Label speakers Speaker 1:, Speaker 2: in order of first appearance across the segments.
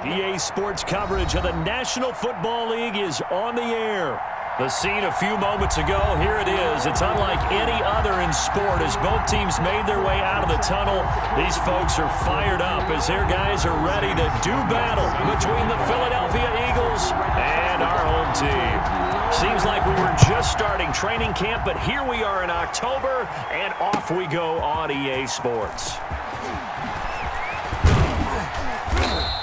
Speaker 1: EA Sports coverage of the National Football League is on the air. The scene a few moments ago, here it is. It's unlike any other in sport as both teams made their way out of the tunnel. These folks are fired up as their guys are ready to do battle between the Philadelphia Eagles and our home team. Seems like we were just starting training camp, but here we are in October, and off we go on EA Sports.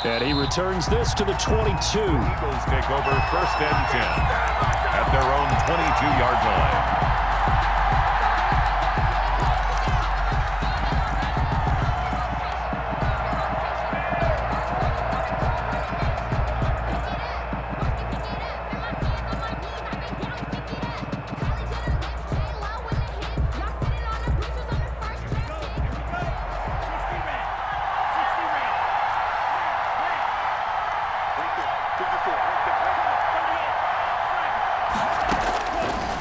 Speaker 1: And he returns this to the 22.
Speaker 2: Eagles take over 1st and 10 at their own 22-yard line.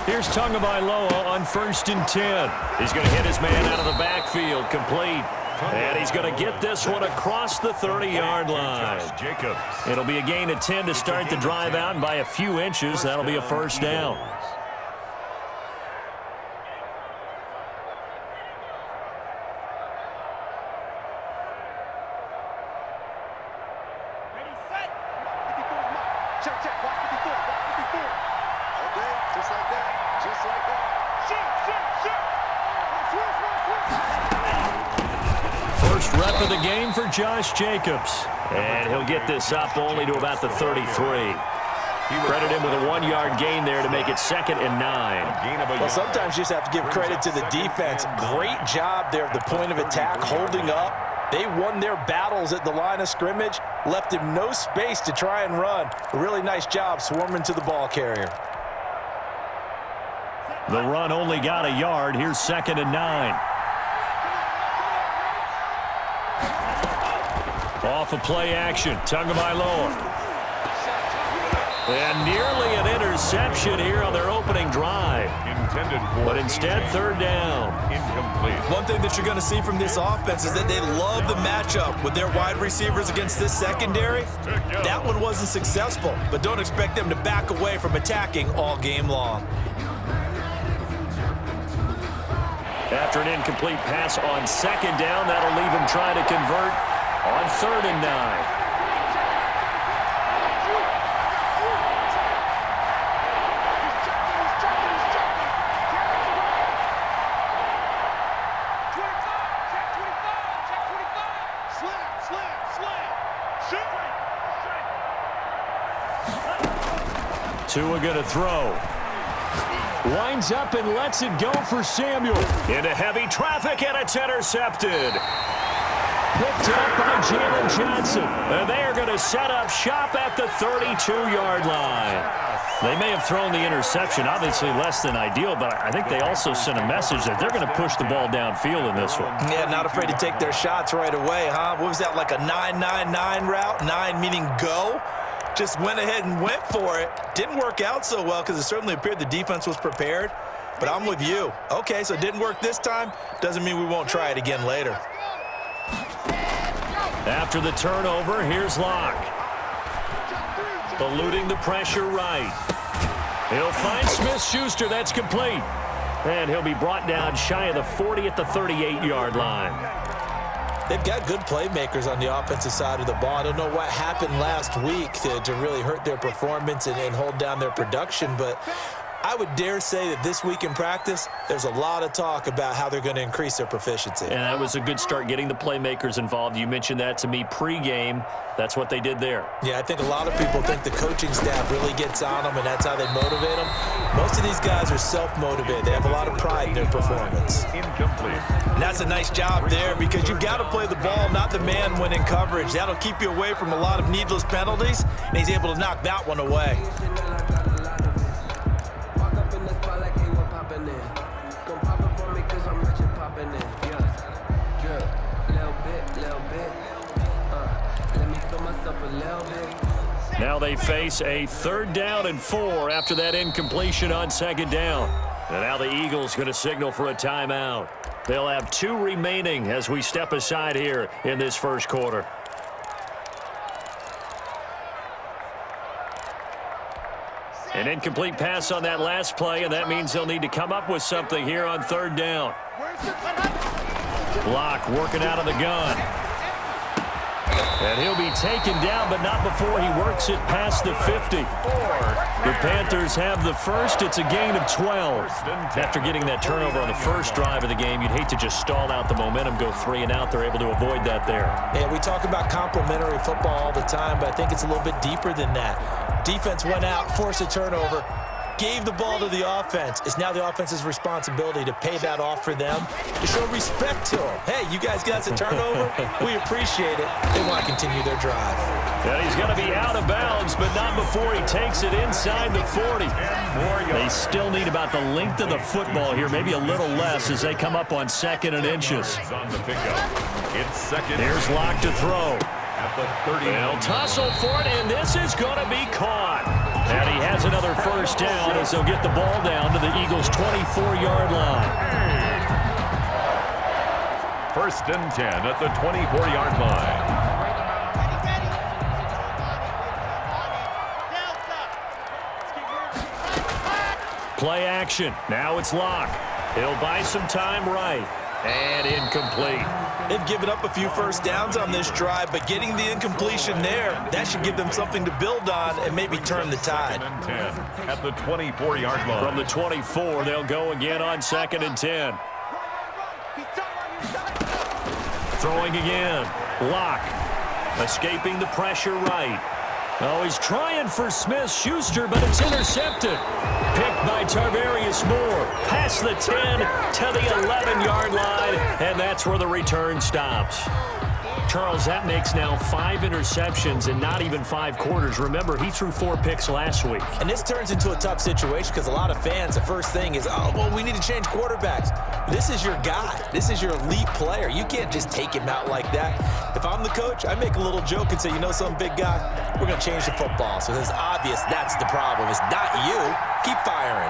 Speaker 1: Here's Tagovailoa on 1st and 10. He's going to hit his man out of the backfield, complete. And he's going to get this one across the 30-yard line. It'll be a gain of 10 to start the drive out, and by a few inches, that'll be a 1st down. First rep of the game for Josh Jacobs. And he'll get this up only to about the 33. Credit him with a 1-yard gain there to make it 2nd and 9.
Speaker 3: Well, sometimes you just have to give credit to the defense. Great job there at the point of attack, holding up. They won their battles at the line of scrimmage, left him no space to try and run. A really nice job swarming to the ball carrier.
Speaker 1: The run only got a yard. Here's 2nd and 9. Off of play action, Tagovailoa. And nearly an interception here on their opening drive. But instead, 3rd down.
Speaker 2: Incomplete.
Speaker 3: One thing that you're going to see from this offense is that they love the matchup with their wide receivers against this secondary. That one wasn't successful, but don't expect them to back away from attacking all game long.
Speaker 1: After an incomplete pass on 2nd down, that'll leave him trying to convert on 3rd and 9. Tua going to throw. Winds up and lets it go for Samuel. Into heavy traffic, and it's intercepted. Picked up by Jalen Johnson. And they are going to set up shop at the 32-yard line. They may have thrown the interception, obviously less than ideal, but I think they also sent a message that they're going to push the ball downfield in this one.
Speaker 3: Yeah, not afraid to take their shots right away, huh? What was that, like a 9-9-9 route? 9 meaning go? Just went ahead and went for it. Didn't work out so well because it certainly appeared the defense was prepared. But I'm with you. Okay, so it didn't work this time. Doesn't mean we won't try it again later.
Speaker 1: After the turnover, here's Locke. Eluding the pressure right. He'll find Smith-Schuster. That's complete. And he'll be brought down shy of the 40 at the 38-yard line.
Speaker 3: They've got good playmakers on the offensive side of the ball. I don't know what happened last week to really hurt their performance and hold down their production, but I would dare say that this week in practice, there's a lot of talk about how they're going to increase their proficiency.
Speaker 1: And that was a good start, getting the playmakers involved. You mentioned that to me pregame. That's what they did there.
Speaker 3: Yeah, I think a lot of people think the coaching staff really gets on them, and that's how they motivate them. Most of these guys are self-motivated. They have a lot of pride in their performance.
Speaker 2: Incomplete.
Speaker 3: And that's a nice job there because you've got to play the ball, not the man when in coverage. That'll keep you away from a lot of needless penalties, and he's able to knock that one away.
Speaker 1: Now they face a 3rd down and 4 after that incompletion on 2nd down. And now the Eagles going to signal for a timeout. They'll have 2 remaining as we step aside here in this 1st quarter. An incomplete pass on that last play, and that means they'll need to come up with something here on third down. Block working out of the gun. And he'll be taken down, but not before he works it past the 50. The Panthers have the first. It's a gain of 12. After getting that turnover on the first drive of the game, you'd hate to just stall out the momentum, go 3 and out. They're able to avoid that there.
Speaker 3: Yeah, we talk about complementary football all the time, but I think it's a little bit deeper than that. Defense went out, forced a turnover, gave the ball to the offense. It's now the offense's responsibility to pay that off for them, to show respect to them. Hey, you guys got a turnover? We appreciate it. They want to continue their drive.
Speaker 1: And he's going to be out of bounds, but not before he takes it inside the 40. They still need about the length of the football here, maybe a little less as they come up on 2nd and inches. Here's Locke to throw. They'll tussle for it, and this is going to be caught. And he has another first down as they'll get the ball down to the Eagles' 24-yard line.
Speaker 2: 1st and 10 at the 24-yard line.
Speaker 1: Play action. Now it's Locke. He'll buy some time right. And incomplete.
Speaker 3: They've given up a few first downs on this drive, but getting the incompletion there, that should give them something to build on and maybe turn the tide.
Speaker 2: 10 at the 24-yard line.
Speaker 1: From the 24, they'll go again on 2nd and 10. Throwing again. Locke escaping the pressure right. Oh, he's trying for Smith-Schuster, but it's intercepted. Picked by Tarvarius Moore. Past the 10 to the 11-yard line, and that's where the return stops. Charles, that makes now 5 interceptions in not even 5 quarters. Remember, he threw 4 picks last week.
Speaker 3: And this turns into a tough situation because a lot of fans, the first thing is, oh, well, we need to change quarterbacks. This is your guy. This is your elite player. You can't just take him out like that. If I'm the coach, I make a little joke and say, you know something, big guy? We're going to change the football. So it's obvious that's the problem. It's not you. Keep firing.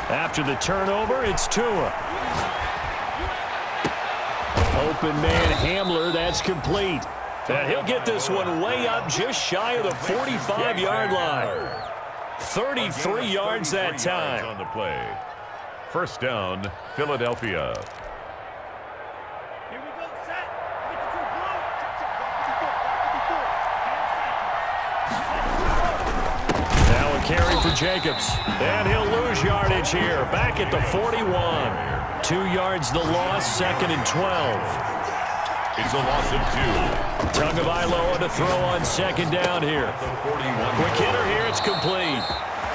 Speaker 1: After the turnover, it's Tua. Open man Hamler, that's complete. And he'll get this one way up just shy of the 45-yard line. 33 yards that time.
Speaker 2: On the play. 1st down, Philadelphia.
Speaker 4: Here we go, set.
Speaker 1: Now a carry for Jacobs. And he'll lose yardage here. Back at the 41. 2 yards the loss, 2nd and 12.
Speaker 2: It's a loss of 2.
Speaker 1: Tagovailoa to throw on 2nd down here. Quick hitter here, it's complete.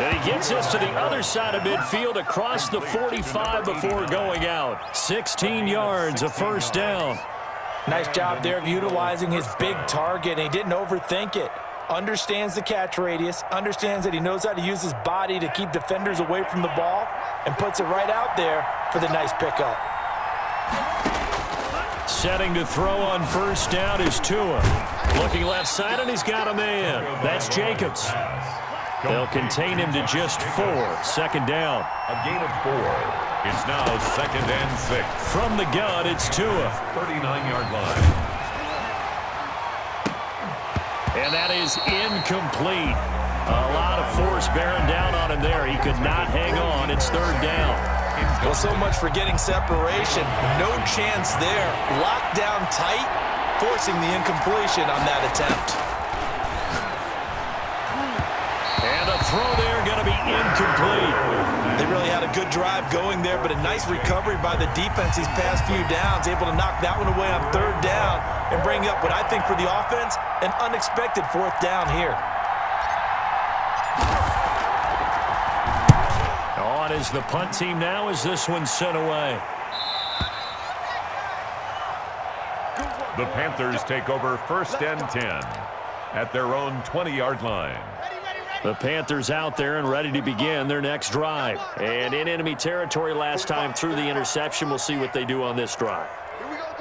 Speaker 1: And he gets us to the other side of midfield across the 45 before going out. 16 yards, a first down.
Speaker 3: Nice job there of utilizing his big target, and he didn't overthink it. Understands the catch radius, understands that he knows how to use his body to keep defenders away from the ball, and puts it right out there for the nice pickup.
Speaker 1: Setting to throw on first down is Tua. Looking left side, and he's got a man. That's Jacobs. They'll contain him to just 4. 2nd down.
Speaker 2: A gain of 4. It's now 2nd and 6.
Speaker 1: From the gun, it's Tua.
Speaker 2: 39-yard line.
Speaker 1: And that is incomplete. A lot of force bearing down on him there. He could not hang on. It's 3rd down.
Speaker 3: Well, so much for getting separation. No chance there. Locked down tight, forcing the incompletion on that attempt.
Speaker 1: And a throw there going to be incomplete.
Speaker 3: They really had a good drive going there, but a nice recovery by the defense these past few downs, able to knock that one away on 3rd down and bring up what I think for the offense, an unexpected 4th down here.
Speaker 1: On is the punt team now as this one's sent away.
Speaker 2: The Panthers take over 1st and 10 at their own 20-yard line.
Speaker 1: The Panthers out there and ready to begin their next drive. And in enemy territory last time through the interception. We'll see what they do on this drive.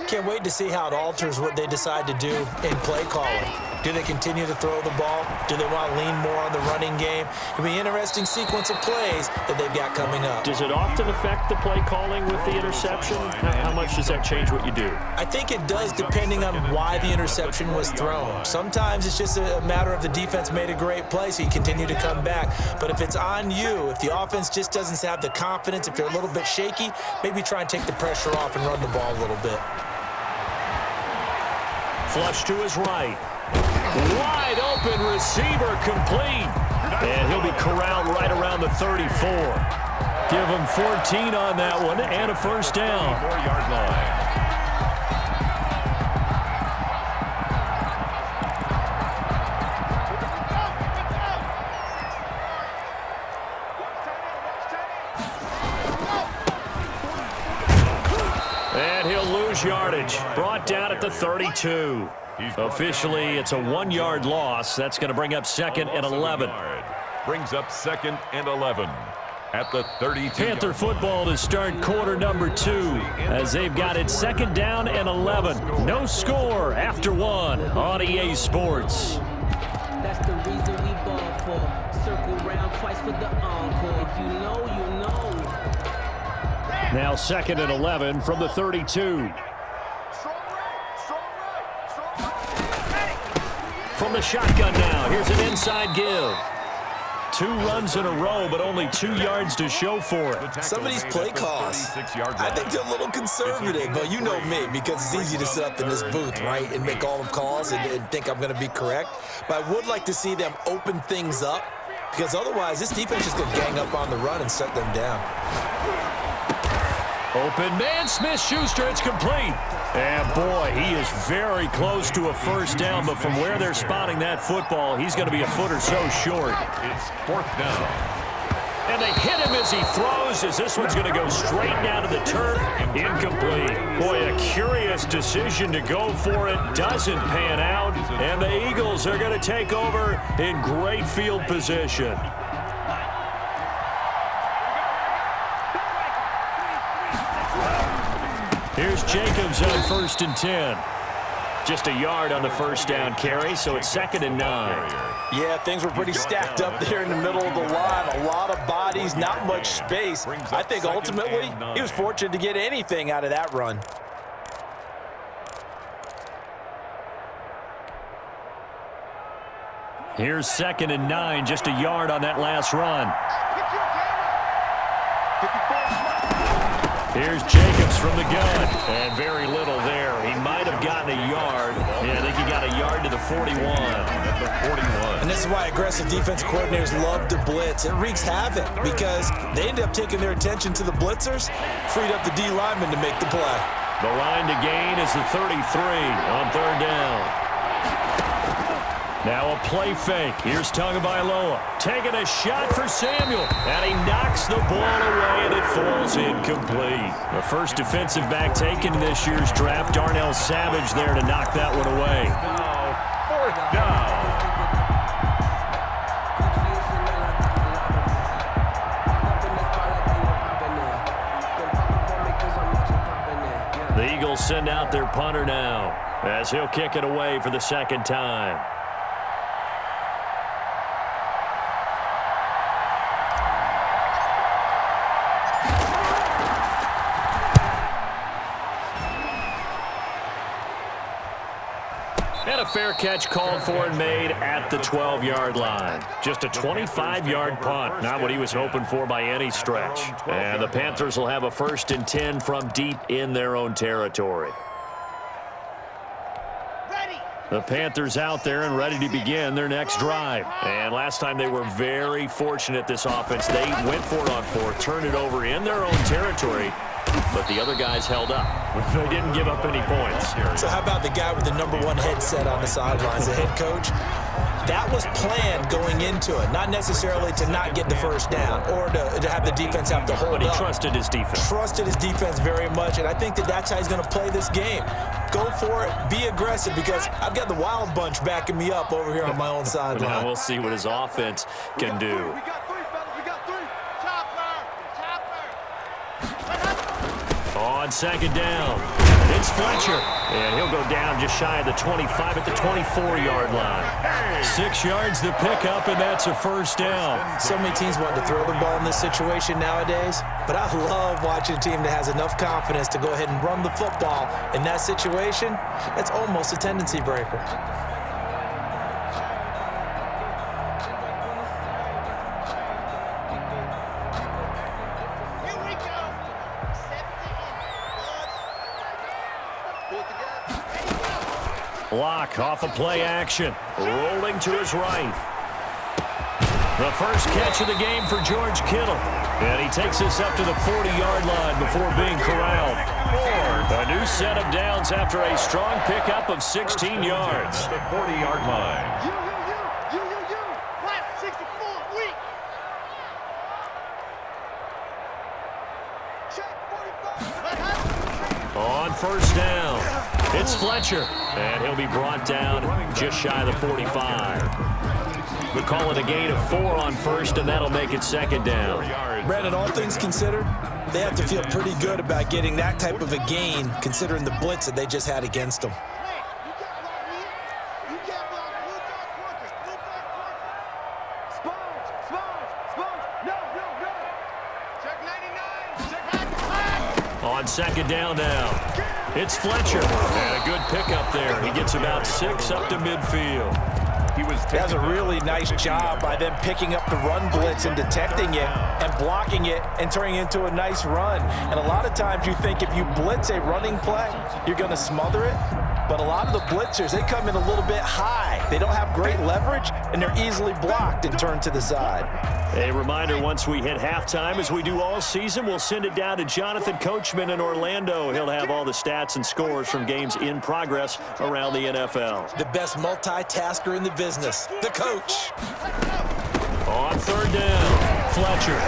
Speaker 3: Can't wait to see how it alters what they decide to do in play calling. Do they continue to throw the ball? Do they want to lean more on the running game? It'll be an interesting sequence of plays that they've got coming up.
Speaker 1: Does it often affect the play calling with the interception? How much does that change what you do?
Speaker 3: I think it does, depending on why the interception was thrown. Sometimes it's just a matter of the defense made a great play, so you continue to come back. But if it's on you, if the offense just doesn't have the confidence, if they're a little bit shaky, maybe try and take the pressure off and run the ball a little bit.
Speaker 1: Flush to his right. Wide open receiver complete. And he'll be corralled right around the 34. Give him 14 on that one and a first down.
Speaker 2: 4-yard line.
Speaker 1: And he'll lose yardage. Brought down at the 32. Officially, it's a 1-yard loss. That's going to bring up 2nd and 11.
Speaker 2: Brings up 2nd and 11 at the 32.
Speaker 1: Panther football to start quarter number 2 as they've got it 2nd down and 11. No score after 1 on EA Sports.
Speaker 4: That's the reason we ball for. Circle round twice for the encore. If you know, you know.
Speaker 1: Now 2nd and 11 from the 32. From the shotgun now, here's an inside give. 2 runs in a row, but only 2 yards to show for it.
Speaker 3: Some of these play calls, I think they're a little conservative, but you know me, because it's easy to sit up in this booth, right, and make all the calls and think I'm going to be correct. But I would like to see them open things up, because otherwise this defense is going to gang up on the run and shut them down.
Speaker 1: Open man, Smith-Schuster, it's complete. And boy, he is very close to a first down, but from where they're spotting that football, he's going to be a foot or so short.
Speaker 2: It's 4th down.
Speaker 1: And they hit him as he throws, as this one's going to go straight down to the turf. Incomplete. Boy, a curious decision to go for it. Doesn't pan out. And the Eagles are going to take over in great field position. Here's Jacobs on 1st and 10. Just a yard on the first down carry, so it's 2nd and 9.
Speaker 3: Yeah, things were pretty stacked up there in the middle of the line. A lot of bodies, not much space. I think ultimately he was fortunate to get anything out of that run.
Speaker 1: Here's 2nd and 9, just a yard on that last run. Here's Jacobs from the gun, and very little there. He might have gotten a yard. Yeah, I think he got a yard to the 41.
Speaker 3: And this is why aggressive defense coordinators love to blitz. It wreaks havoc because they end up taking their attention to the blitzers, freed up the D lineman to make the play.
Speaker 1: The line to gain is the 33 on 3rd down. Now a play fake. Here's Tagovailoa taking a shot for Samuel, and he knocks the ball away, and it falls incomplete. The first defensive back taken in this year's draft, Darnell Savage there to knock that one away.
Speaker 2: Now 4th down.
Speaker 1: The Eagles send out their punter now as he'll kick it away for the 2nd time. And a fair catch called for and made at the 12-yard line. Just a 25-yard punt, not what he was hoping for by any stretch. And the Panthers will have a 1st and 10 from deep in their own territory. The Panthers out there and ready to begin their next drive. And last time they were very fortunate, this offense. They went for it on 4th, turned it over in their own territory, but the other guys held up. They didn't give up any points.
Speaker 3: So how about the guy with the #1 headset on the sidelines, the head coach? That was planned going into it, not necessarily to not get the first down or to have the defense have to hold up.
Speaker 1: But he trusted his defense.
Speaker 3: Trusted his defense very much, and I think that's how he's going to play this game. Go for it. Be aggressive, because I've got the wild bunch backing me up over here on my own sideline.
Speaker 1: Now we'll see what his offense can do.
Speaker 5: We got 3, fellas. We got 3. Chopper.
Speaker 1: On 2nd down. It's Fletcher. And he'll go down just shy of the 25 at the 24-yard line. 6 yards the pickup, and that's a first down.
Speaker 3: So many teams want to throw the ball in this situation nowadays, but I love watching a team that has enough confidence to go ahead and run the football in that situation. That's almost a tendency breaker.
Speaker 1: Block off of play action. Rolling to his right. The first catch of the game for George Kittle. And he takes us up to the 40-yard line before being corralled. A new set of downs after a strong pickup of 16 yards.
Speaker 2: The 40-yard line.
Speaker 1: On first down, it's Fletcher, and he'll be brought down just shy of the 45. We'll call it a gain of 4 on first, and that'll make it second down.
Speaker 3: Brandon, all things considered, they have to feel pretty good about getting that type of a gain, considering the blitz that they just had against them.
Speaker 1: On second down now, it's Fletcher. And a good pickup there. He gets about 6 up to midfield.
Speaker 3: That's a really nice job by them picking up the run blitz and detecting it and blocking it and turning it into a nice run. And a lot of times you think if you blitz a running play, you're going to smother it. But a lot of the blitzers, they come in a little bit high. They don't have great leverage, and they're easily blocked and turned to the side.
Speaker 1: A reminder, once we hit halftime, as we do all season, we'll send it down to Jonathan Coachman in Orlando. He'll have all the stats and scores from games in progress around the NFL.
Speaker 3: The best multitasker in the business, the coach.
Speaker 1: On third down, Fletcher.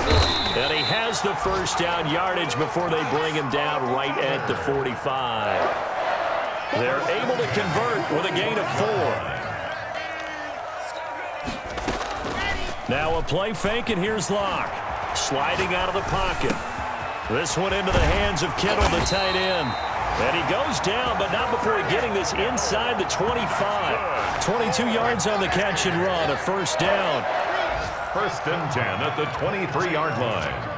Speaker 1: And he has the first down yardage before they bring him down right at the 45. They're able to convert with a gain of 4. Now a play fake, and here's Locke. Sliding out of the pocket. This one into the hands of Kittle, the tight end. And he goes down, but not before getting this inside the 25. 22 yards on the catch and run, a first down.
Speaker 2: First and 10 at the 23-yard line.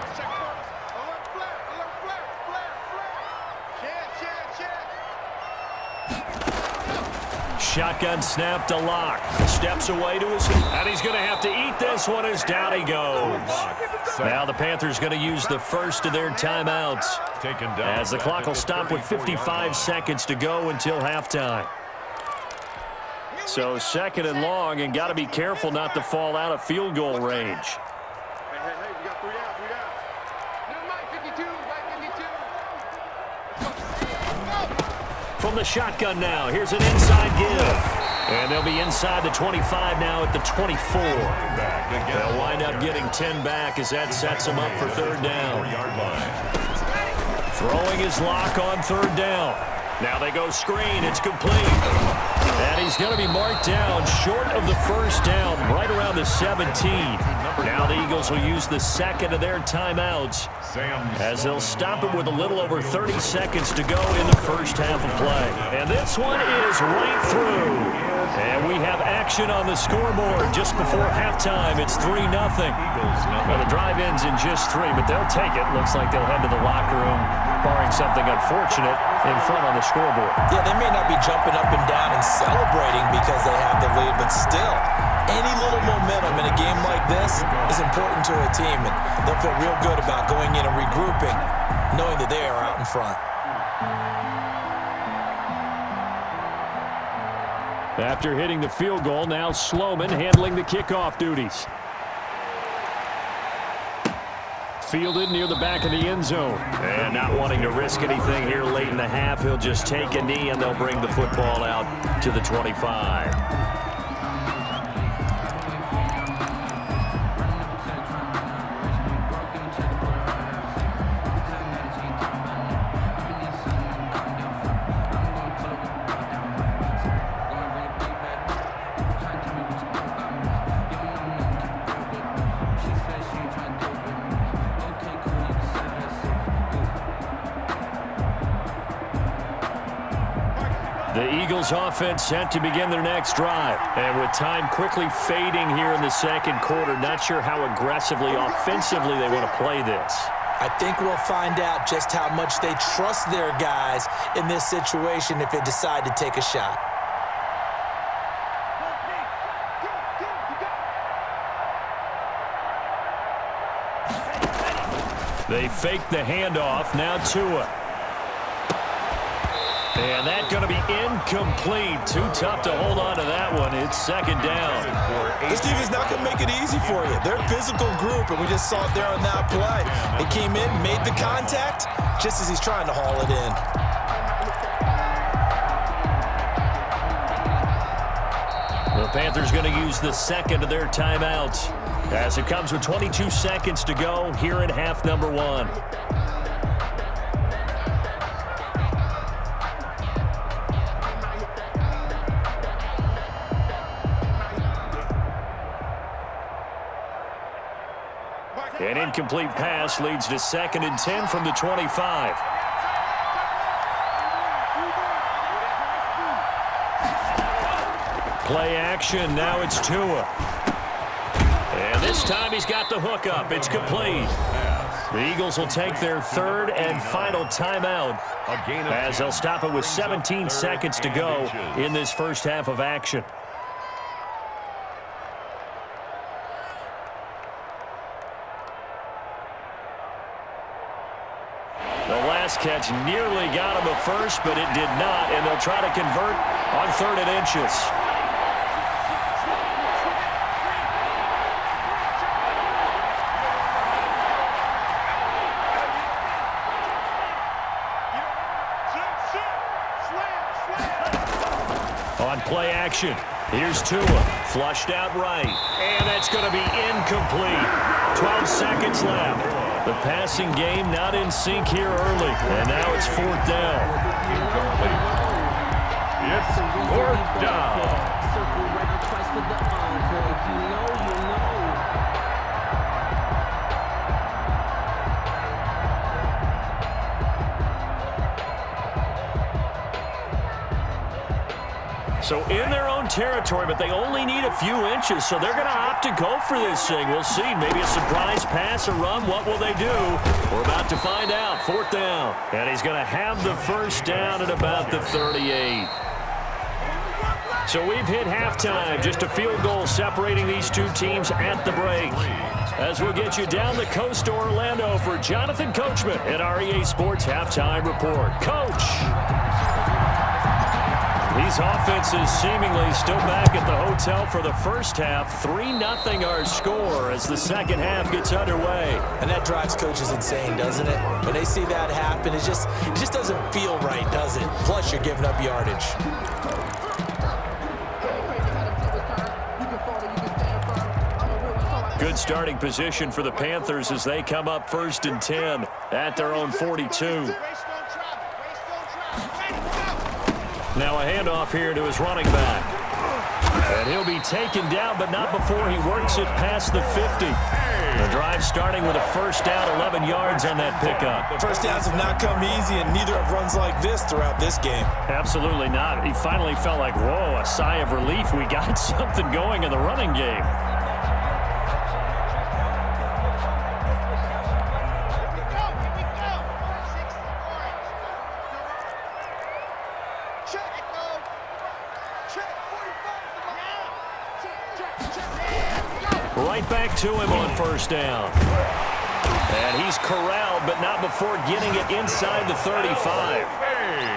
Speaker 1: Shotgun snap to Locke. Steps away to his, and he's going to have to eat this one as down he goes. Now the Panthers going to use the first of their timeouts as the clock will stop with 55 seconds to go until halftime. So second and long, and got to be careful not to fall out of field goal range. From the shotgun now, here's an inside give. And they'll be inside the 25 now at the 24. They'll wind up getting 10 back as that sets them up for third down. Throwing his Lock on third down. Now they go screen, it's complete. And he's going to be marked down short of the first down, right around the 17. Now the Eagles will use the second of their timeouts as they'll stop it with a little over 30 seconds to go in the first half of play. And this one is right through. And we have action on the scoreboard just before halftime. It's 3-0. Well, the drive ends in just 3, but they'll take it. Looks like they'll head to the locker room, barring something unfortunate, in front on the scoreboard.
Speaker 3: Yeah, they may not be jumping up and down and celebrating because they have the lead, but still, any little momentum in a game like this is important to a team, and they'll feel real good about going in and regrouping, knowing that they are out in front.
Speaker 1: After hitting the field goal, now Sloman handling the kickoff duties. Fielded near the back of the end zone. And not wanting to risk anything here late in the half, he'll just take a knee and they'll bring the football out to the 25. The Eagles offense set to begin their next drive. And with time quickly fading here in the second quarter, not sure how aggressively, offensively they want to play this.
Speaker 3: I think we'll find out just how much they trust their guys in this situation if they decide to take a shot.
Speaker 1: They fake the handoff. Now Tua. And that's going to be incomplete. Too tough to hold on to that one. It's second down.
Speaker 3: This defense is not going to make it easy for you. They're a physical group, and we just saw it there on that play. He came in, made the contact, just as he's trying to haul it in.
Speaker 1: The Panthers going to use the second of their timeouts as it comes with 22 seconds to go here in half number one. An incomplete pass leads to 2nd and 10 from the 25. Play action. Now it's Tua. And this time he's got the hook up. It's complete. The Eagles will take their third and final timeout as they'll stop it with 17 seconds to go in this first half of action. Catch nearly got him a first, but it did not, and they'll try to convert on 3rd and inches. On play action, here's Tua, flushed out right, and that's going to be incomplete. 12 seconds left. The passing game not in sync here early, and now it's 4th down.
Speaker 2: Incomplete. It's 4th down.
Speaker 4: Circle around twice for the encore. If you know, you know.
Speaker 1: So in their own territory, but they only need a few inches, so they're going to opt to go for this thing. We'll see. Maybe a surprise pass, a run. What will they do? We're about to find out. 4th down. And he's going to have the first down at about the 38. So we've hit halftime. Just a field goal separating these two teams at the break. As we'll get you down the coast to Orlando for Jonathan Coachman at our EA Sports Halftime Report. Coach! These offenses seemingly still back at the hotel for the first half. 3-0 our score as the second half gets underway.
Speaker 3: And that drives coaches insane, doesn't it? When they see that happen, it just doesn't feel right, does it? Plus, you're giving up yardage.
Speaker 1: Good starting position for the Panthers as they come up 1st and 10 at their own 42. Now a handoff here to his running back. And he'll be taken down, but not before he works it past the 50. The drive starting with a first down, 11 yards on that pickup.
Speaker 3: First downs have not come easy, and neither have runs like this throughout this game.
Speaker 1: Absolutely not. He finally felt like, whoa, a sigh of relief. We got something going in the running game. Right back to him on first down. And he's corralled, but not before getting it inside the 35.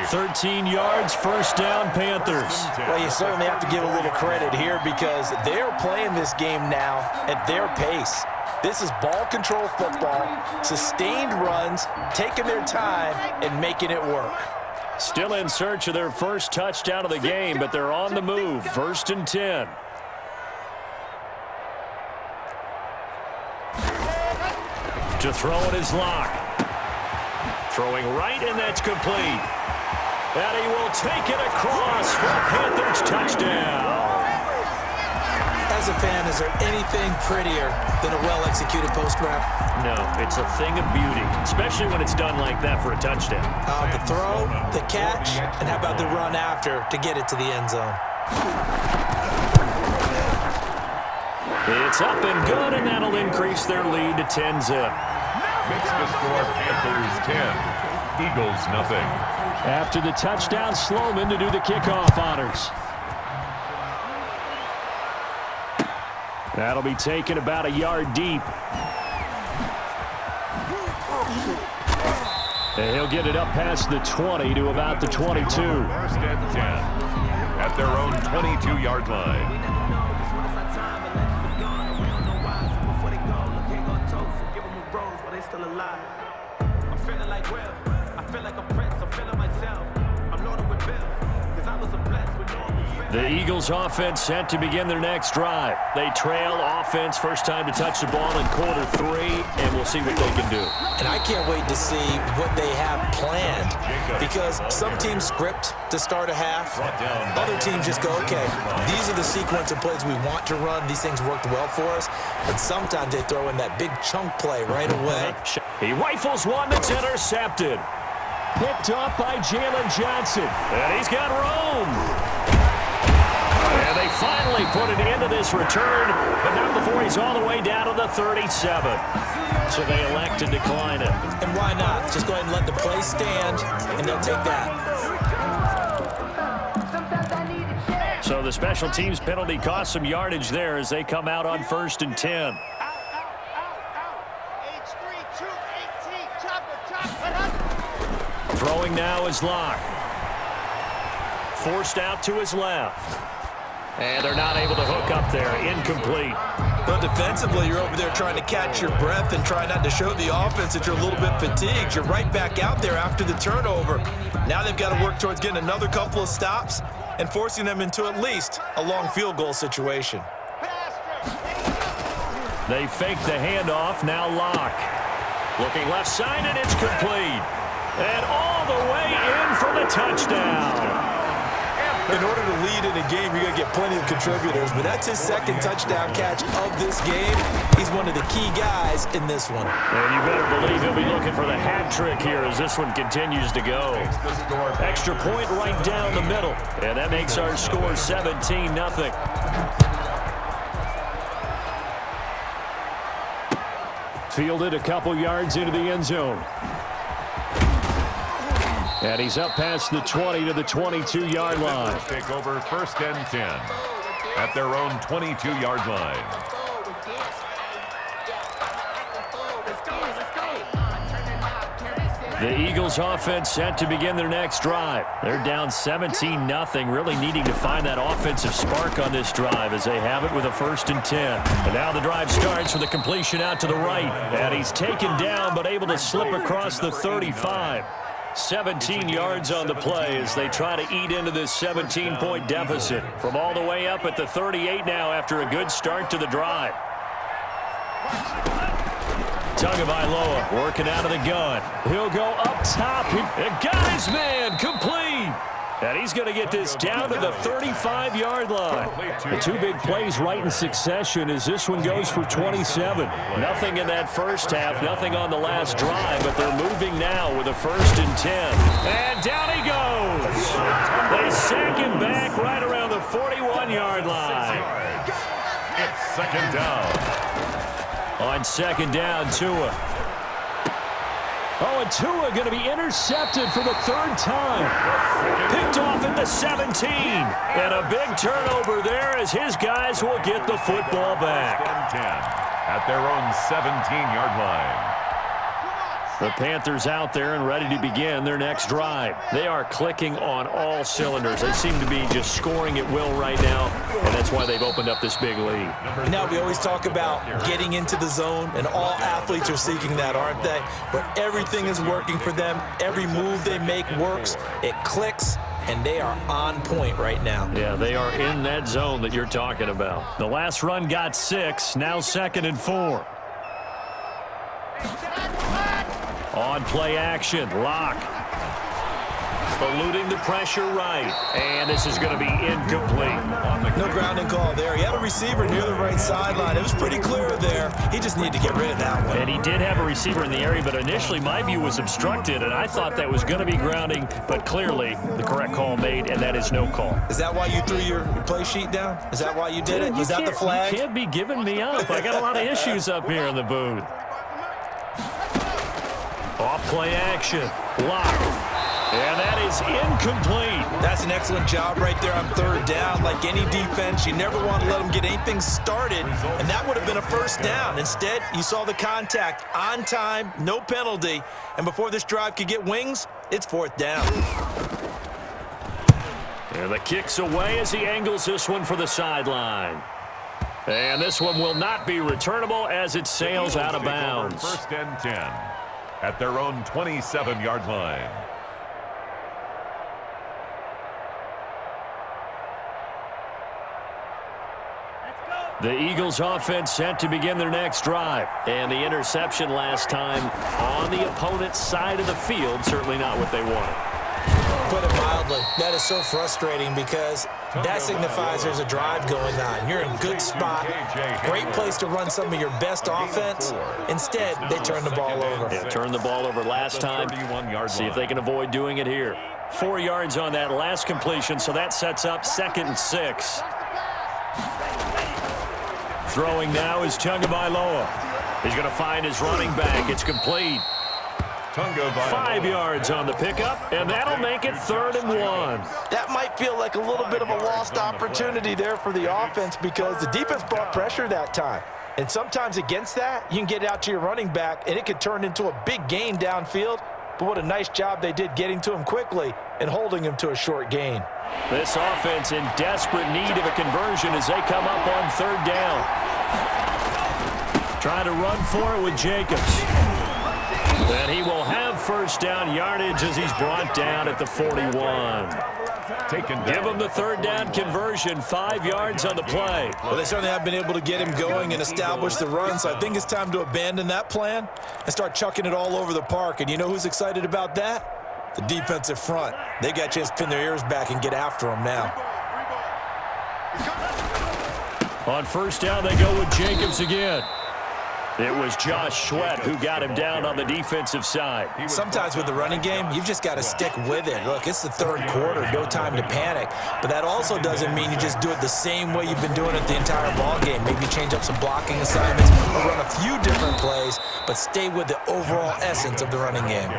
Speaker 1: 13 yards, first down, Panthers.
Speaker 3: Well, you certainly have to give a little credit here because they're playing this game now at their pace. This is ball control football, sustained runs, taking their time, and making it work.
Speaker 1: Still in search of their first touchdown of the game, but they're on the move. 1st and 10. To throw in his lock. Throwing right, and that's complete. And he will take it across for a Panthers touchdown.
Speaker 3: As a fan, is there anything prettier than a well-executed post route?
Speaker 1: No, it's a thing of beauty, especially when it's done like that for a touchdown.
Speaker 3: The throw, the catch, and how about the run after to get it to the end zone?
Speaker 1: It's up and good, and that'll increase their lead to 10-zip.
Speaker 2: Makes the score Panthers 10, Eagles nothing.
Speaker 1: After the touchdown, Sloman to do the kickoff honors. That'll be taken about a yard deep. And he'll get it up past the 20 to about the 22.
Speaker 2: First and 10 at their own 22-yard line.
Speaker 1: The Eagles offense set to begin their next drive. They trail offense, first time to touch the ball in quarter 3, and we'll see what they can do.
Speaker 3: And I can't wait to see what they have planned, because some teams script to start a half. Other teams just go, okay, these are the sequence of plays we want to run. These things worked well for us. But sometimes they throw in that big chunk play right away.
Speaker 1: He rifles one that's intercepted. Picked up by Jalen Johnson. And he's got room. And they finally put an end to this return, but not before he's all the way down to the 37. So they elect to decline it.
Speaker 3: And why not? Just go ahead and let the play stand, and they'll take that.
Speaker 1: So the special teams penalty cost some yardage there as they come out on 1st and 10. Throwing now is Locke. Forced out to his left. And they're not able to hook up there. Incomplete.
Speaker 3: But defensively, you're over there trying to catch your breath and try not to show the offense that you're a little bit fatigued. You're right back out there after the turnover. Now they've got to work towards getting another couple of stops and forcing them into at least a long field goal situation.
Speaker 1: They fake the handoff. Now Locke. Looking left side, and it's complete. And all the way in for the touchdown.
Speaker 3: In order to lead in a game, you're going to get plenty of contributors, but that's his second touchdown catch of this game. He's one of the key guys in this one.
Speaker 1: And you better believe he'll be looking for the hat trick here as this one continues to go. Extra point right down the middle, and that makes our score 17-0. Fielded a couple yards into the end zone. And he's up past the 20 to the 22-yard line.
Speaker 2: Take over 1st and 10 at their own 22-yard line.
Speaker 1: The Eagles offense set to begin their next drive. They're down 17-0, really needing to find that offensive spark on this drive as they have it with a 1st and 10. And now the drive starts with a completion out to the right. And he's taken down but able to slip across the 35. 17 yards on the play as they try to eat into this 17-point deficit. From all the way up at the 38 now after a good start to the drive. Tagovailoa working out of the gun. He'll go up top. He got his man complete. And he's going to get this down to the 35-yard line. The two big plays right in succession as this one goes for 27. Nothing in that first half, nothing on the last drive, but they're moving now with a 1st and 10. And down he goes. They sack him back right around the 41-yard line.
Speaker 2: It's 2nd down.
Speaker 1: On 2nd down, Tua. Oh, and Tua going to be intercepted for the 3rd time. Picked off at the 17. And a big turnover there as his guys will get the football back.
Speaker 2: 10 at their own 17-yard line.
Speaker 1: The Panthers out there and ready to begin their next drive. They are clicking on all cylinders. They seem to be just scoring at will right now, and that's why they've opened up this big lead.
Speaker 3: Now, we always talk about getting into the zone, and all athletes are seeking that, aren't they? But everything is working for them. Every move they make works. It clicks, and they are on point right now.
Speaker 1: Yeah, they are in that zone that you're talking about. The last run got 6, now 2nd and 4. On play action, Locke. eluding the pressure right. And this is going to be incomplete.
Speaker 3: No grounding call there. He had a receiver near the right sideline. It was pretty clear there. He just needed to get rid of that one.
Speaker 1: And he did have a receiver in the area, but initially my view was obstructed, and I thought that was going to be grounding, but clearly the correct call made, and that is no call.
Speaker 3: Is that why you threw your play sheet down? Is that why you did it? Was that the flag?
Speaker 1: You can't be giving me up. I got a lot of issues up here in the booth. Off-play action. Lock. And that is incomplete.
Speaker 3: That's an excellent job right there on third down. Like any defense, you never want to let them get anything started, and that would have been a first down. Instead, you saw the contact on time, no penalty, and before this drive could get wings, it's fourth down.
Speaker 1: And the kick's away as he angles this one for the sideline. And this one will not be returnable as it sails out of bounds.
Speaker 2: First and 10 at their own 27-yard line.
Speaker 1: The Eagles offense set to begin their next drive. And the interception last time on the opponent's side of the field, certainly not what they wanted.
Speaker 3: Put it mildly, that is so frustrating because that signifies there's a drive going on. You're in a good spot, great place to run some of your best offense. Instead, they turn the ball over.
Speaker 1: Yeah, turned the ball over last time. See if they can avoid doing it here. 4 yards on that last completion, so that sets up 2nd and 6. Throwing now is Tagovailoa. He's going to find his running back. It's complete. 5 yards on the pickup, and that'll make it 3rd and 1.
Speaker 3: That might feel like a little bit of a lost opportunity there for the offense because the defense brought pressure that time. And sometimes against that, you can get out to your running back, and it could turn into a big gain downfield. But what a nice job they did getting to him quickly and holding him to a short gain.
Speaker 1: This offense in desperate need of a conversion as they come up on 3rd down. Trying to run for it with Jacobs. And he will have first down yardage as he's brought down at the 41. Give him the 3rd down conversion, 5 yards on the play.
Speaker 3: Well, they certainly have been able to get him going and establish the run, so I think it's time to abandon that plan and start chucking it all over the park. And you know who's excited about that? The defensive front. They got a chance to pin their ears back and get after him now.
Speaker 1: On 1st down, they go with Jacobs again. It was Josh Sweat who got him down on the defensive side.
Speaker 3: Sometimes with the running game, you've just got to stick with it. Look, it's the 3rd quarter, no time to panic. But that also doesn't mean you just do it the same way you've been doing it the entire ball game. Maybe change up some blocking assignments or run a few different plays, but stay with the overall essence of the running game.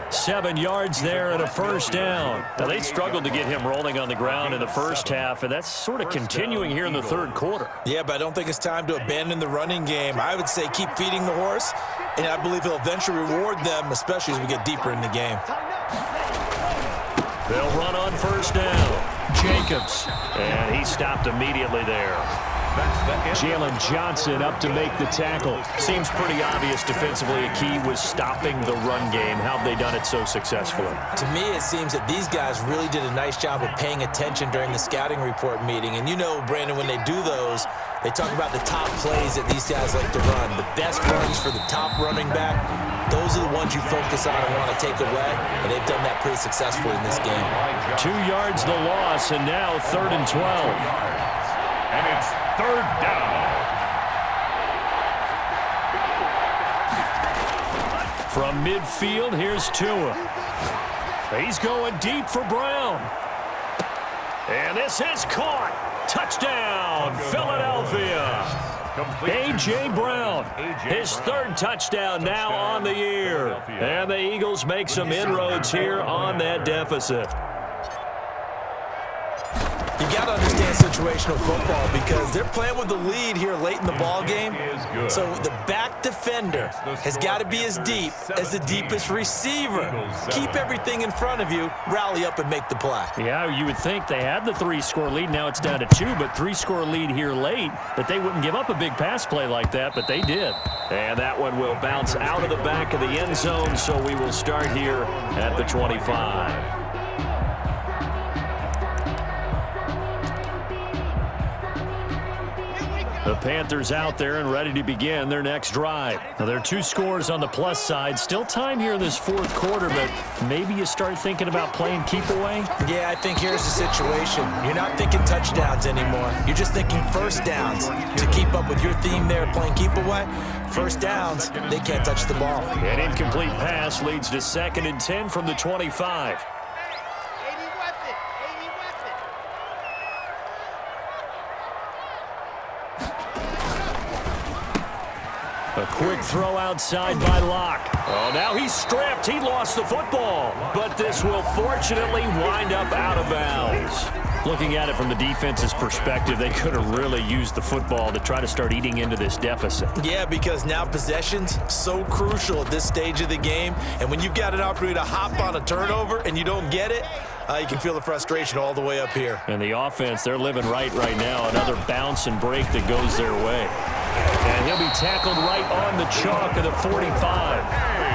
Speaker 1: 7 yards there and a 1st down. Now, they struggled to get him rolling on the ground in the first half, and that's sort of continuing here in the 3rd quarter.
Speaker 3: Yeah, but I don't think it's time to abandon the running game. I would say keep feeding the horse, and I believe he'll eventually reward them, especially as we get deeper in the game.
Speaker 1: They'll run on 1st down. Jacobs, and he stopped immediately there. Jalen Johnson up to make the tackle. Seems pretty obvious defensively a key was stopping the run game. How have they done it so successfully?
Speaker 3: To me, it seems that these guys really did a nice job of paying attention during the scouting report meeting. And you know, Brandon, when they do those, they talk about the top plays that these guys like to run. The best runs for the top running back, those are the ones you focus on and want to take away. And they've done that pretty successfully in this game.
Speaker 1: 2 yards the loss, and now 3rd and 12.
Speaker 2: And it's 3rd down.
Speaker 1: From midfield, here's Tua. He's going deep for Brown. And this is caught. Touchdown, Philadelphia. A.J. Brown, his 3rd touchdown now on the year. And the Eagles make some inroads here on that deficit.
Speaker 3: You got to understand situational football because they're playing with the lead here late in the ball game. So the back defender has got to be as deep as the deepest receiver. Keep everything in front of you, rally up and make the play.
Speaker 1: Yeah, you would think they had the 3-score lead. Now it's down to 2, but 3-score lead here late, that they wouldn't give up a big pass play like that, but they did. And that one will bounce out of the back of the end zone, so we will start here at the 25. The Panthers out there and ready to begin their next drive. Now, there are 2 scores on the plus side. Still time here in this 4th quarter, but maybe you start thinking about playing keep away?
Speaker 3: Yeah, I think here's the situation. You're not thinking touchdowns anymore. You're just thinking first downs. To keep up with your theme there, playing keep away, first downs, they can't touch the ball.
Speaker 1: An incomplete pass leads to 2nd and 10 from the 25. A quick throw outside by Locke. Oh, now he's stripped. He lost the football. But this will fortunately wind up out of bounds. Looking at it from the defense's perspective, they could have really used the football to try to start eating into this deficit.
Speaker 3: Yeah, because now possession's so crucial at this stage of the game. And when you've got an opportunity to hop on a turnover and you don't get it, you can feel the frustration all the way up here.
Speaker 1: And the offense, they're living right now. Another bounce and break that goes their way. And he'll be tackled right on the chalk of the 45.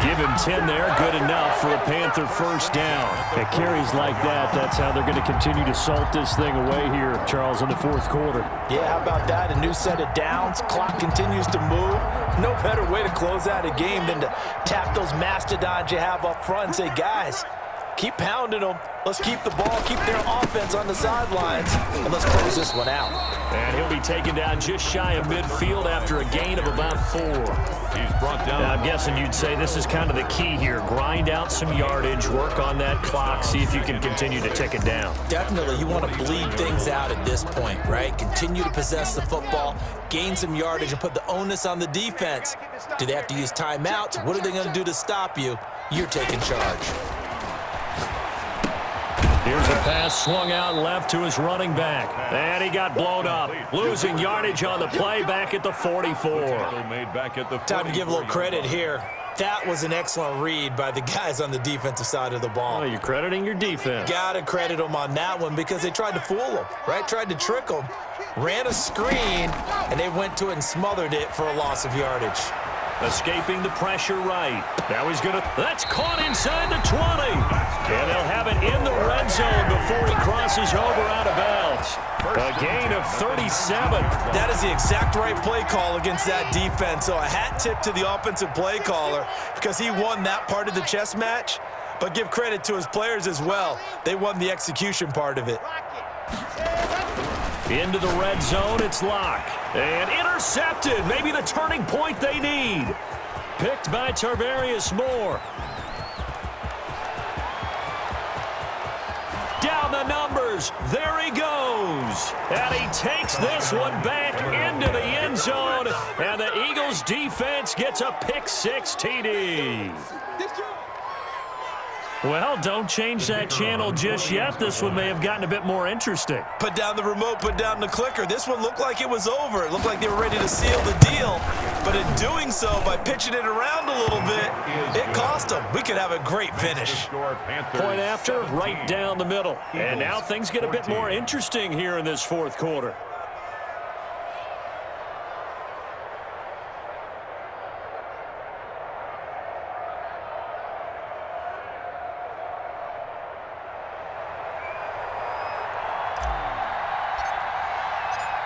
Speaker 1: Give him 10 there, good enough for a Panther first down. At carries like that, that's how they're going to continue to salt this thing away here, Charles, in the 4th quarter.
Speaker 3: Yeah, how about that? A new set of downs. Clock continues to move. No better way to close out a game than to tap those mastodons you have up front and say, guys, keep pounding them. Let's keep the ball, keep their offense on the sidelines, and let's close this one out.
Speaker 1: And he'll be taken down just shy of midfield after a gain of about 4.
Speaker 2: He's brought down.
Speaker 1: Now, I'm guessing you'd say this is kind of the key here. Grind out some yardage, work on that clock, see if you can continue to tick it down.
Speaker 3: Definitely, you want to bleed things out at this point, right? Continue to possess the football, gain some yardage, and put the onus on the defense. Do they have to use timeouts? What are they going to do to stop you? You're taking charge.
Speaker 1: Here's a pass swung out left to his running back. And he got blown up. Losing yardage on the play back at the 44.
Speaker 3: Time to give a little credit here. That was an excellent read by the guys on the defensive side of the ball.
Speaker 1: Oh, you're crediting your defense.
Speaker 3: Got to credit them on that one because they tried to fool them, right? Tried to trick them. Ran a screen, and they went to it and smothered it for a loss of yardage.
Speaker 1: Escaping the pressure right. Now he's going to... That's caught inside the 20. And they'll have it in the red zone before he crosses over out of bounds. A gain of 37.
Speaker 3: That is the exact right play call against that defense. So a hat tip to the offensive play caller because he won that part of the chess match. But give credit to his players as well. They won the execution part of it.
Speaker 1: Into the red zone, it's Locke. And intercepted. Maybe the turning point they need. Picked by Tarvarius Moore. Down the numbers. There he goes. And he takes this one back into the end zone. And the Eagles defense gets a pick-6 TD. Well, don't change that channel just yet. This one may have gotten a bit more interesting.
Speaker 3: Put down the remote, put down the clicker. This one looked like it was over. It looked like they were ready to seal the deal. But in doing so, by pitching it around a little bit, it cost them. We could have a great finish.
Speaker 1: Point after, right down the middle. And now things get a bit more interesting here in this 4th quarter.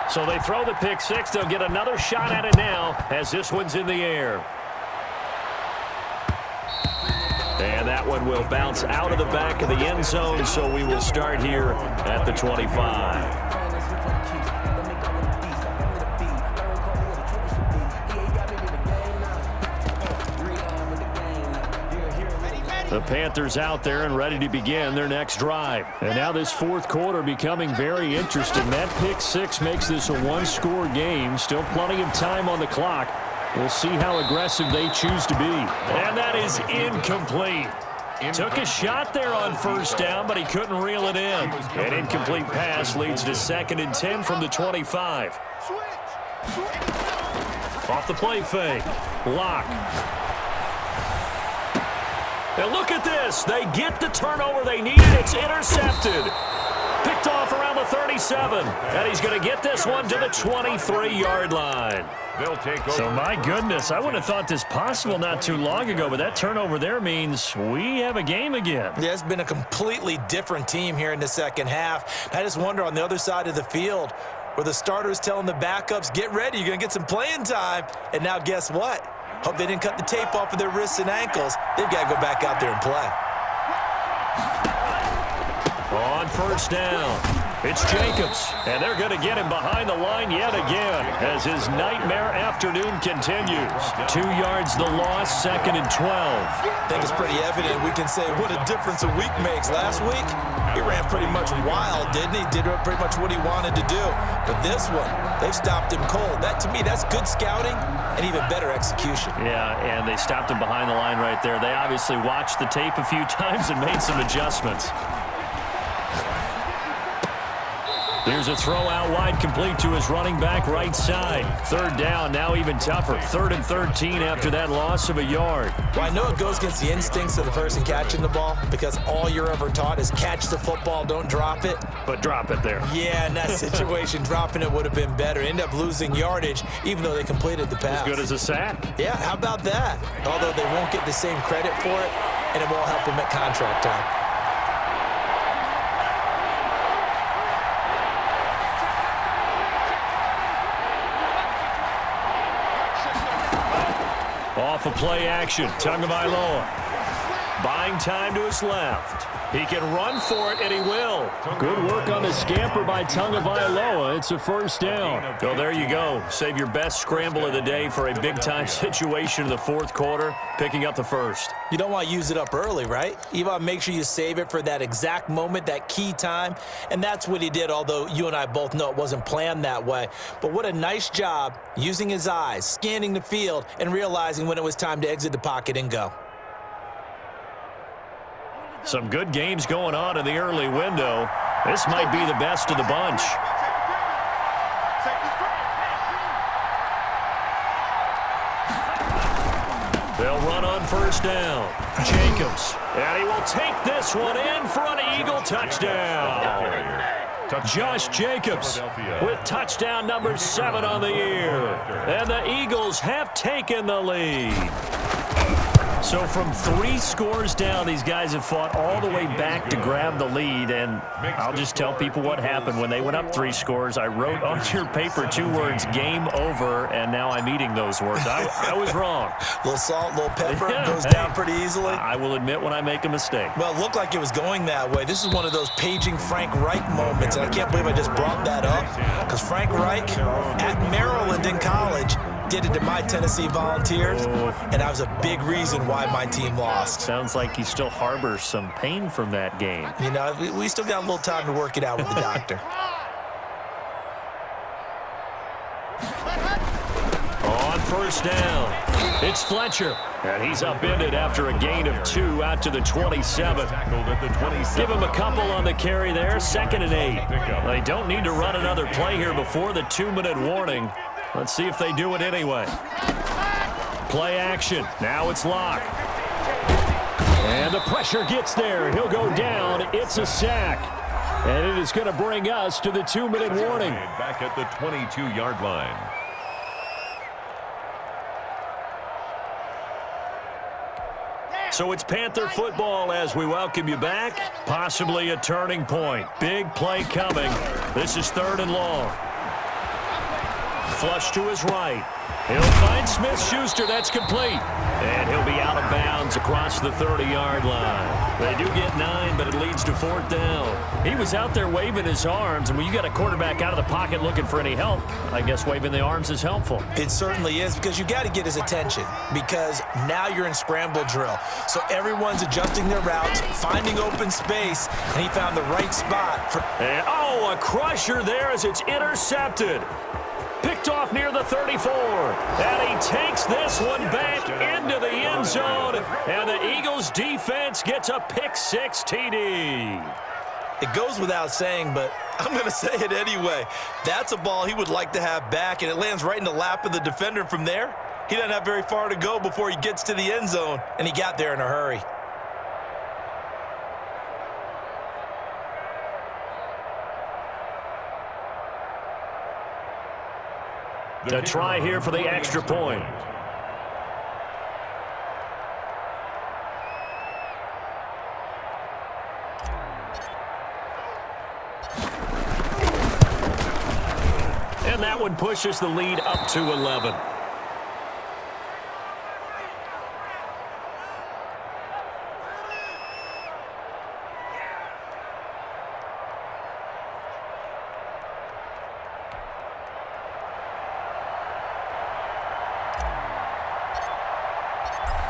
Speaker 1: So they throw the pick-6. They'll get another shot at it now as this one's in the air. And that one will bounce out of the back of the end zone, so we will start here at the 25. The Panthers out there and ready to begin their next drive. And now this 4th quarter becoming very interesting. That pick-6 makes this a 1-score game. Still plenty of time on the clock. We'll see how aggressive they choose to be. And that is incomplete. Took a shot there on first down, but he couldn't reel it in. An incomplete pass leads to 2nd and 10 from the 25. Off the play fake. Locke. And look at this. They get the turnover they needed. It's intercepted. Picked off around the 37. And he's going to get this one to the 23-yard line.
Speaker 2: They'll take over.
Speaker 1: So, my goodness, I wouldn't have thought this possible not too long ago, but that turnover there means we have a game again.
Speaker 3: Yeah, it's been a completely different team here in the second half. I just wonder on the other side of the field, where the starter's telling the backups, get ready, you're going to get some playing time. And now guess what? Hope they didn't cut the tape off of their wrists and ankles. They've got to go back out there and play.
Speaker 1: On first down, it's Jacobs, and they're going to get him behind the line yet again as his nightmare afternoon continues. 2 yards the loss, 2nd and 12.
Speaker 3: I think it's pretty evident. We can say what a difference a week makes. Last week, he ran pretty much wild, didn't he? Did pretty much what he wanted to do. But this one, they've stopped him cold. That, to me, that's good scouting and even better execution.
Speaker 1: Yeah, and they stopped him behind the line right there. They obviously watched the tape a few times and made some adjustments. Here's a throw out wide, complete to his running back right side. 3rd down, now even tougher. 3rd and 13 after that loss of a yard.
Speaker 3: Well, I know it goes against the instincts of the person catching the ball because all you're ever taught is catch the football, don't drop it.
Speaker 1: But drop it there.
Speaker 3: Yeah, in that situation, dropping it would have been better. End up losing yardage, even though they completed the pass.
Speaker 1: As good as a sack.
Speaker 3: Yeah, how about that? Although they won't get the same credit for it, and it won't help them at contract time.
Speaker 1: Off a play action, Tagovailoa. Buying time to his left. He can run for it, and he will. Good work on the scamper by Tagovailoa. It's a first down. So there you go. Save your best scramble of the day for a big-time situation in the 4th quarter, picking up the first.
Speaker 3: You don't want to use it up early, right? You want to make sure you save it for that exact moment, that key time, and that's what he did, although you and I both know it wasn't planned that way. But what a nice job using his eyes, scanning the field, and realizing when it was time to exit the pocket and go.
Speaker 1: Some good games going on in the early window. This might be the best of the bunch. They'll run on first down. Jacobs. And he will take this one in for an Eagle touchdown. Josh Jacobs with touchdown number 7 on the year. And the Eagles have taken the lead. So from 3 scores down, these guys have fought all the way back to grab the lead, and I'll just tell people what happened. When they went up 3 scores, I wrote on your paper 2 words, game over, and now I'm eating those words. I was wrong.
Speaker 3: A little salt, a little pepper,
Speaker 1: Yeah,
Speaker 3: goes down pretty easily.
Speaker 1: I will admit when I make a mistake.
Speaker 3: Well, it looked like it was going that way. This is one of those paging Frank Reich moments, and I can't believe I just brought that up, because Frank Reich at Maryland in college did it to my Tennessee Volunteers, and that was a big reason why my team lost.
Speaker 1: Sounds like he still harbors some pain from that game.
Speaker 3: You know, we still got a little time to work it out with the doctor.
Speaker 1: On first down, it's Fletcher. And he's upended after a gain of 2 out to the 27. Give him a couple on the carry there, 2nd and 8. They don't need to run another play here before the 2-minute warning. Let's see if they do it anyway. Play action. Now it's Locke. And the pressure gets there. He'll go down. It's a sack. And it is going to bring us to the 2-minute warning.
Speaker 2: Back at the 22-yard line.
Speaker 1: So it's Panther football as we welcome you back. Possibly a turning point. Big play coming. This is 3rd and long. Flush to his right. He'll find Smith-Schuster. That's complete. And he'll be out of bounds across the 30-yard line. They do get 9, but it leads to 4th down. He was out there waving his arms, and when you got a quarterback out of the pocket looking for any help, I guess waving the arms is helpful.
Speaker 3: It certainly is, because you got to get his attention, because now you're in scramble drill. So everyone's adjusting their routes, finding open space, and he found the right spot.
Speaker 1: And, a crusher there as it's intercepted. Picked off near the 34. And he takes this one back into the end zone. And the Eagles defense gets a pick-6 TD.
Speaker 3: It goes without saying, but I'm going to say it anyway. That's a ball he would like to have back, and it lands right in the lap of the defender from there. He doesn't have very far to go before he gets to the end zone, and he got there in a hurry.
Speaker 1: To try here for the extra point. one pushes the lead up to 11.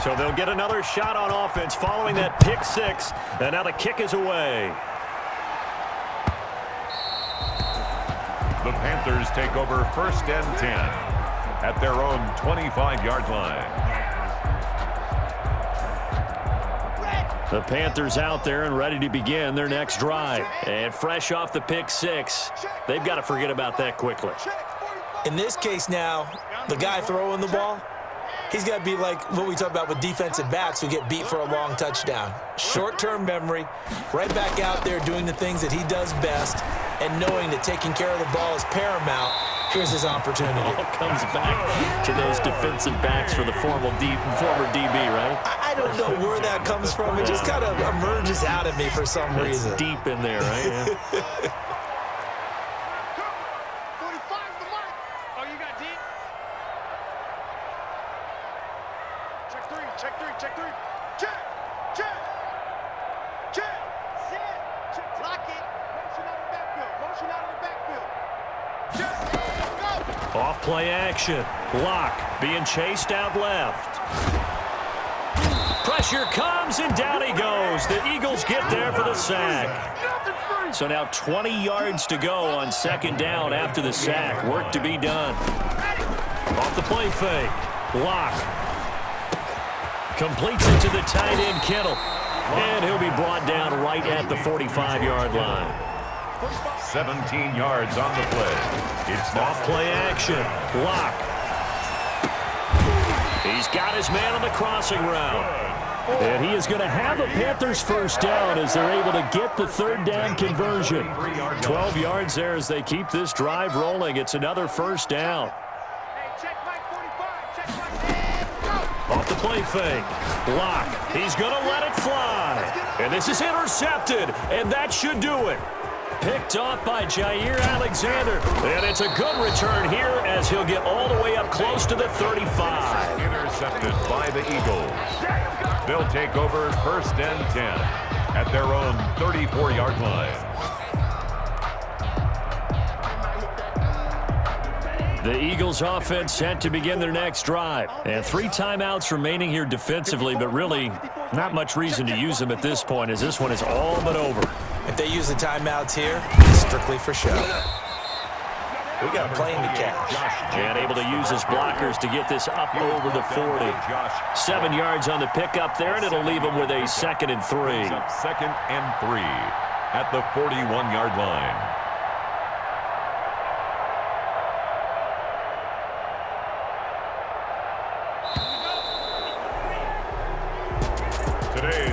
Speaker 1: So they'll get another shot on offense following that pick six. And now the kick is away.
Speaker 2: The Panthers take over 1st and 10 at their own 25-yard line.
Speaker 1: The Panthers out there and ready to begin their next drive. And fresh off the pick six, they've got to forget about that quickly.
Speaker 3: In this case now, the guy throwing the ball, he's got to be like what we talk about with defensive backs who get beat for a long touchdown. Short-term memory, right back out there doing the things that he does best, and knowing that taking care of the ball is paramount. Here's his opportunity.
Speaker 1: All comes back to those defensive backs for the former DB, right?
Speaker 3: I don't know where that comes from. It just kind of emerges out of me for some reason.
Speaker 1: It's deep in there, right? Yeah. Off play action. Lock being chased out left. Pressure comes and down he goes. The Eagles get there for the sack. So now 20 yards to go on 2nd down after the sack. Work to be done. Off the play fake. Lock completes it to the tight end Kittle. And he'll be brought down right at the 45-yard line.
Speaker 2: 17 yards on the play. It's
Speaker 1: off play action. Lock. He's got his man on the crossing route. And he is going to have a Panthers first down as they're able to get the 3rd down conversion. 12 yards there as they keep this drive rolling. It's another first down. Off the play fake. Lock. He's going to let it fly. And this is intercepted. And that should do it. Picked off by Jair Alexander. And it's a good return here as he'll get all the way up close to the 35.
Speaker 2: Intercepted by the Eagles. They'll take over 1st and 10 at their own 34-yard line.
Speaker 1: The Eagles offense set to begin their next drive. And 3 timeouts remaining here defensively, but really not much reason to use them at this point as this one is all but over.
Speaker 3: If they use the timeouts here, strictly for show. We got a plane to catch.
Speaker 1: And able to use his blockers to get this up over the 40. 7 yards on the pickup there, and it'll leave him with a 2nd and 3.
Speaker 2: 2nd and 3 at the 41-yard line.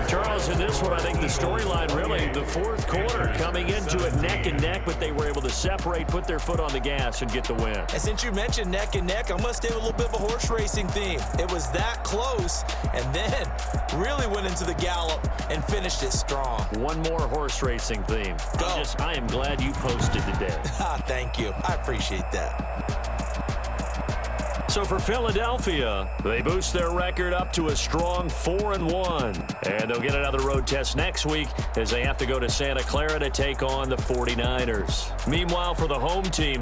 Speaker 1: Charles, in this one, I think the storyline really, the 4th quarter, coming into it neck and neck, but they were able to separate, put their foot on the gas, and get the win.
Speaker 3: And since you mentioned neck and neck, I must have a little bit of a horse racing theme. It was that close, and then really went into the gallop and finished it strong.
Speaker 1: One more horse racing theme.
Speaker 3: Go.
Speaker 1: I am glad you posted today.
Speaker 3: Thank you. I appreciate that.
Speaker 1: So for Philadelphia, they boost their record up to a strong 4-1. And they'll get another road test next week as they have to go to Santa Clara to take on the 49ers. Meanwhile, for the home team,